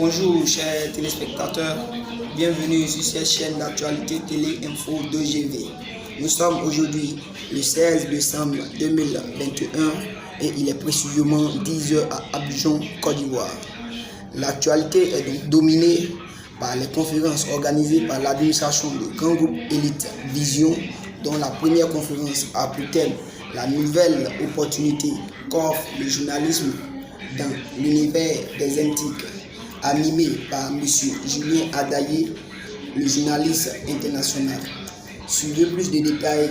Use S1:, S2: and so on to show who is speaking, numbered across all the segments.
S1: Bonjour chers téléspectateurs, bienvenue sur cette chaîne d'actualité Télé Info 2GV. Nous sommes aujourd'hui le 16 décembre 2021 et il est précisément 10h à Abidjan, Côte d'Ivoire. L'actualité est donc dominée par les conférences organisées par l'administration de Grand Groupe Elite Vision, dont la première conférence a pour thème la nouvelle opportunité qu'offre le journalisme dans l'univers des antiques, animé par M. Julien Adaye, le journaliste international. Suivez plus de détails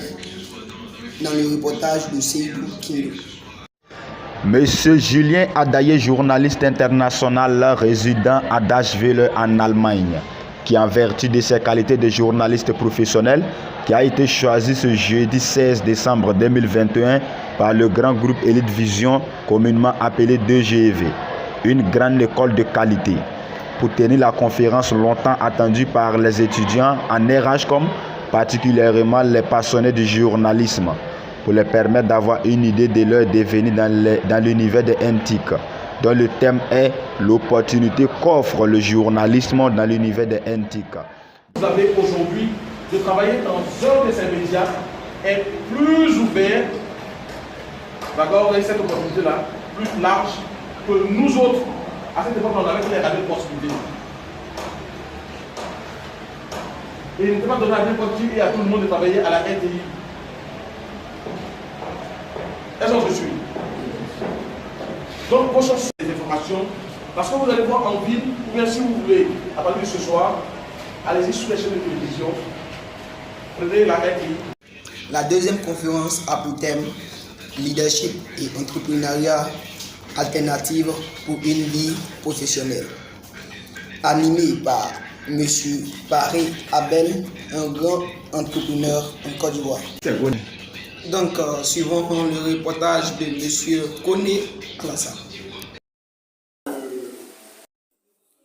S1: dans le reportage de Seydou Kingo.
S2: Monsieur Julien Adaye, journaliste international résident à Dashville en Allemagne, qui en vertu de ses qualités de journaliste professionnel, qui a été choisi ce jeudi 16 décembre 2021 par le grand groupe Elite Vision, communément appelé 2GV, une grande école de qualité, pour tenir la conférence longtemps attendue par les étudiants en RHCOM, particulièrement les passionnés du journalisme, pour les permettre d'avoir une idée de leur devenir dans l'univers des antiques, dont le thème est l'opportunité qu'offre le journalisme dans l'univers des antiques.
S3: Vous avez aujourd'hui de travailler dans un de ces médias est plus ouvert, d'accord, et cette opportunité-là, plus large que nous autres. À cette époque, on avait les radios possibilités. Et il n'était pas donné à n'importe qui et à tout le monde de travailler à la RTI. Est-ce que je suis? Donc, recherchez ces informations, parce que vous allez voir en ville, ou bien si vous voulez, à partir de ce soir, allez-y sur les chaînes de télévision, prenez la RTI.
S1: La deuxième conférence a pour thème leadership et entrepreneuriat alternative pour une vie professionnelle, animé par M. Paré Abel, un grand entrepreneur en Côte d'Ivoire. Donc, suivons le reportage de M. Koné Klassa.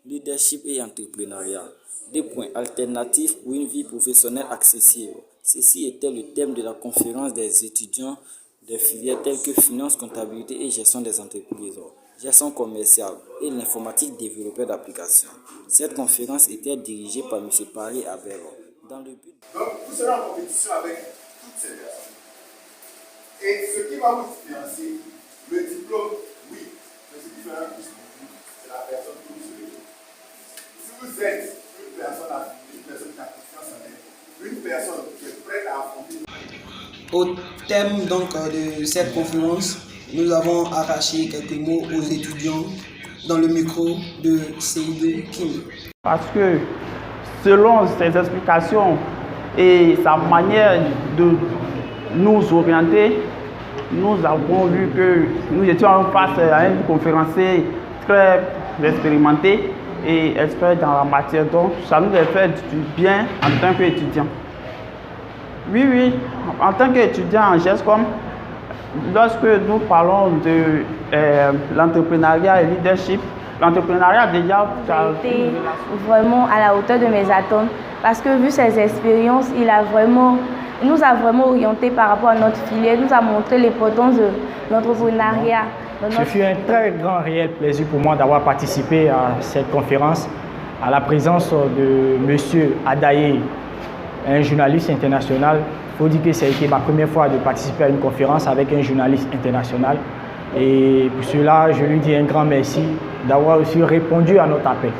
S4: Leadership et entrepreneuriat, des points alternatifs pour une vie professionnelle accessible. Ceci était le thème de la conférence des étudiants des filières telles que finance, comptabilité et gestion des entreprises, gestion commerciale et l'informatique développeur d'applications. Cette conférence était dirigée par M. Paré Abel dans le but.
S5: Donc, vous serez en compétition avec toutes ces personnes. Et ce qui va vous différencier, le diplôme, oui, mais ce qui fera plus pour vous, c'est la personne que vous serez. Si vous êtes une personne affiliée, une personne qui a confiance en elle, une personne qui est prête à affronter.
S1: Au thème donc de cette conférence, nous avons arraché quelques mots aux étudiants dans le micro de Seydou Kingo.
S6: Parce que selon ses explications et sa manière de nous orienter, nous avons vu que nous étions face à un conférencier très expérimenté et expert dans la matière. Donc, ça nous a fait du bien en tant qu'étudiant. Oui, en tant qu'étudiant en GESCOM, lorsque nous parlons de l'entrepreneuriat et leadership, l'entrepreneuriat déjà
S7: a été vraiment à la hauteur de mes attentes parce que vu ses expériences, il nous a vraiment orientés par rapport à notre filière, il nous a montré l'importance de l'entrepreneuriat.
S8: Ce fut un très grand réel plaisir pour moi d'avoir participé à cette conférence à la présence de M. Adaye, un journaliste international. Il faut dire que ça a été ma première fois de participer à une conférence avec un journaliste international. Et pour cela, je lui dis un grand merci d'avoir aussi répondu à notre appel.